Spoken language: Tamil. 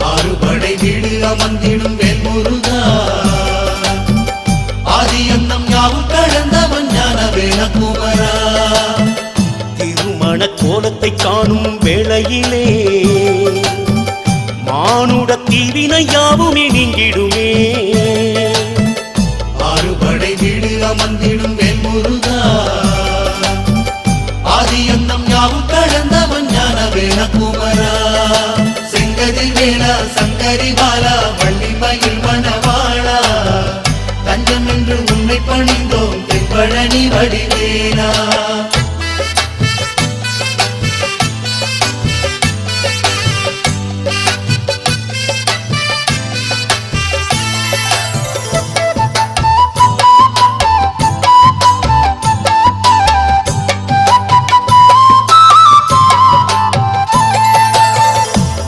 ஆறுபடை வீடு அமர்ந்திடும் வேல்முருகா ஆதியந்தம் யாவும் கடந்தவன் ஞான வேலகுமரா திருமண கோலத்தை காணும் வேளையிலே மானுட தீவினை யாவுமே நீங்கிடுமே. ஆறுபடை வீடு அமர்ந்திடும் வேல்முருகா ஆதியந்தம் யாவும் கடந்தவன் ஞான வேலகுமரா செங்கதில் வேலா சங்கரி பாலா வள்ளிமயில் மணவாளா தஞ்சம் என்று உன்னை பணிந்தோம் தென்பழனி வடிவேலா